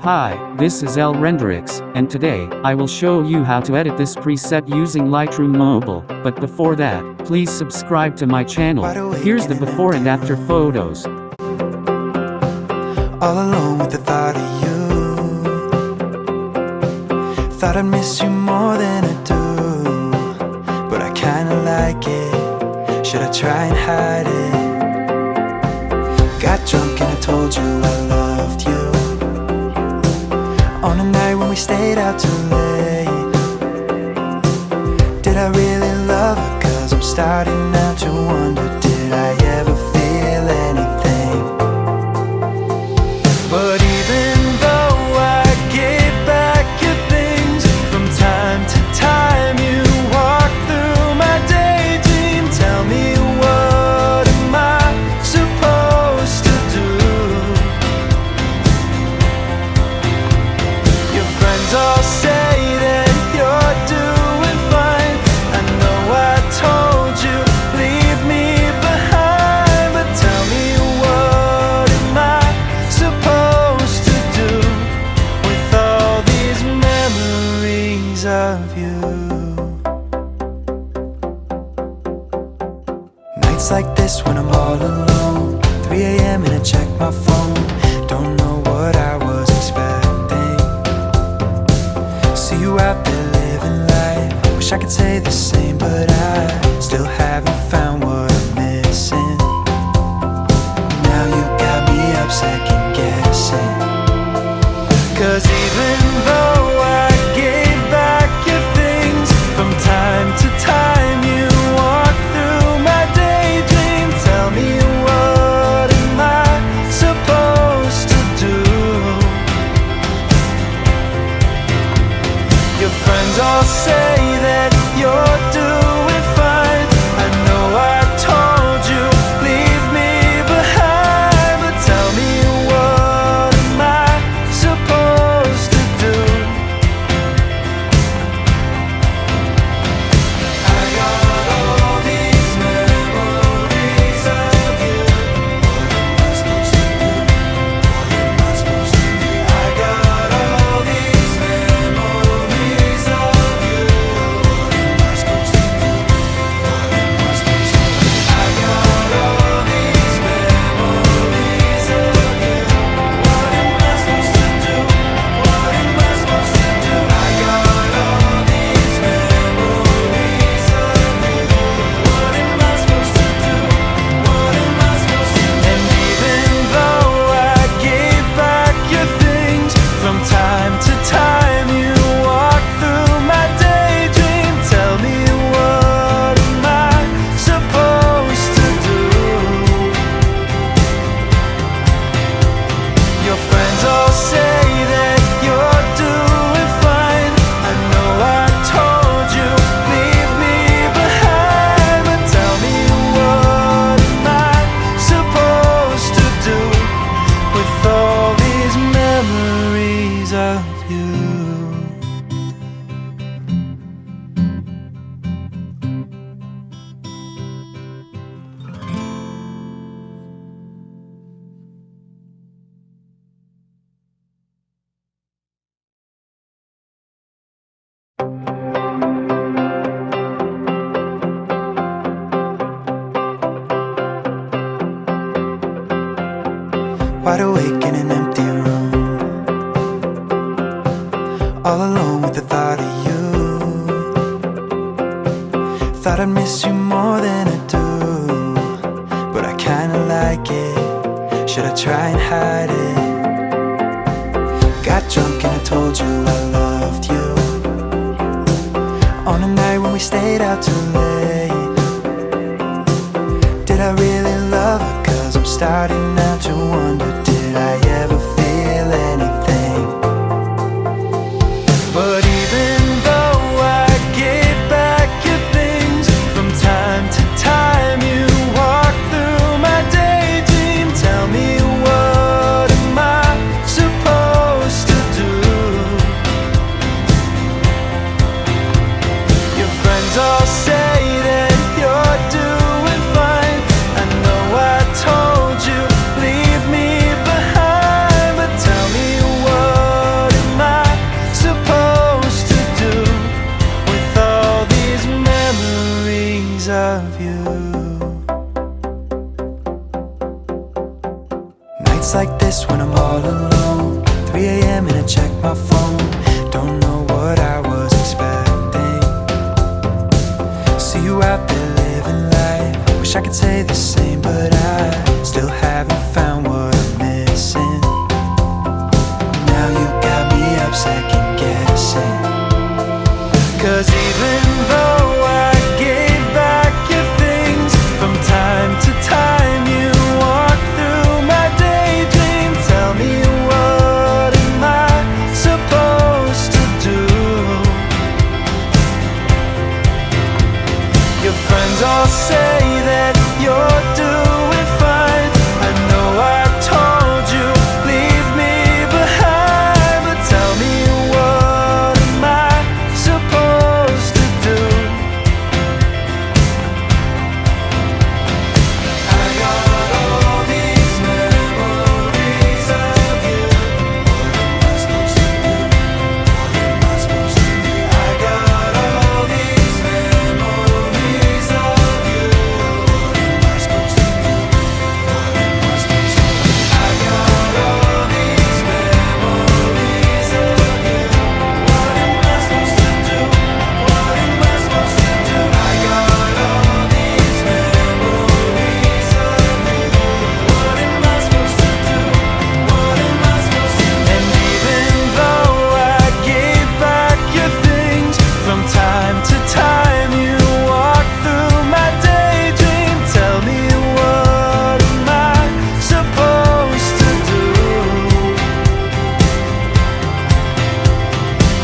Hi, this is 𝗟𝗚𝗡𝗏, and today, I will show you how to edit this preset using Lightroom Mobile. But before that, please subscribe to my channel. Here's the before and after photos. All alone with the thought of you. Thought I'd miss you more than I do, but I kinda like it. Should I try and hide it? Got drunk and I told you I loved you, on a night when we stayed out too late. Did I really love her? 'Cause I'm starting now to wonder, did I ever feel anything? But even though I gave back your things, from time to time you walk through my daydream. Tell me, what am I supposed to do? Your friends all say that you're doing fine. I know I told you, leave me behind. But tell me, what am I supposed to do with all these memories of you? Nights like this when I'm all alone, 3 a.m. and I check my phone. Don't know what I was expecting. See you out there living life. Wish I could say the same, but I still haven't found what I'm missing. Now you got me up second guessing. 'Cause even though I gave back your things, from time to time you walk through my daydream. Tell me, what am I supposed to do? Your friends all say that you're doing fine. I know I told you, leave me behind. But tell me, what am I supposed to do? I got all these memories of you. What am I supposed to do? What am I supposed to do? I got all these memories of you. What am I supposed to do? What am I supposed to do? I got all these memories of you. What am I supposed to do? What am I supposed to do? I got all these memories of you. What am I supposed to do? What am I supposed to do? And even though I gave back your things, from time to time you walk through my daydream. Tell me, what am I supposed to do? Your friends all say that you're doing fine. I know I told you, leave me behind. But tell me, what am I supposed to do with all these memories of you? Wide awake in an empty room, all alone with the thought of you. Thought I'd miss you more than I do, but I kinda like it. Should I try and hide it? Got drunk and I told you I loved you, on a night when we stayed out too late. Did I really love her? 'Cause I'm starting now to wonder, did I ever feel anything? But even though I gave back your things, from time to time you walk through my daydream. Tell me, what am I supposed to do? Your friends all say you. Nights like this when I'm all alone, 3 a.m. and I check my phone. Don't know what I was expecting. See you out there living life. Wish I could say the same, but I still haven't found what I'm missing. Now you got me up second guessing. 'Cause even though I gave back your things, from time to time you walk through my daydream. Tell me, what am I supposed to do? Your friends all say that you're doing fine. I know I told you, leave me behind. But tell me, what am I supposed to do? I got all these memories of you. What am I supposed to do? What am I supposed to do? I got all these memories of you. What am I supposed to do? What am I supposed to do? I got all these memories of you. What am I supposed to do? What am I supposed to do? I got all these memories of you. What am I supposed to do? What am I supposed to do? And even though I gave back your things, from time to time you walk through my daydream. Tell me, what am I supposed to do?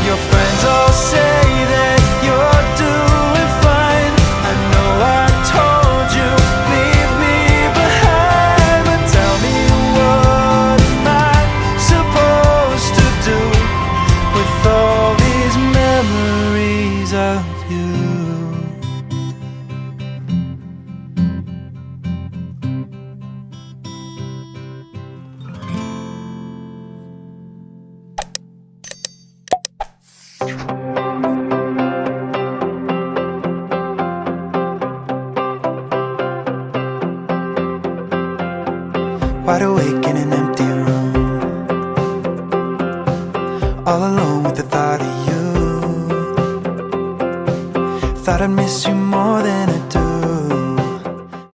Your friends all say that you're doing fine. I know I told you, leave me behind. But tell me, what am I supposed to do with all these memories of you? Wide awake in an empty room, all alone with the thought of you. Thought I'd miss you more than I do.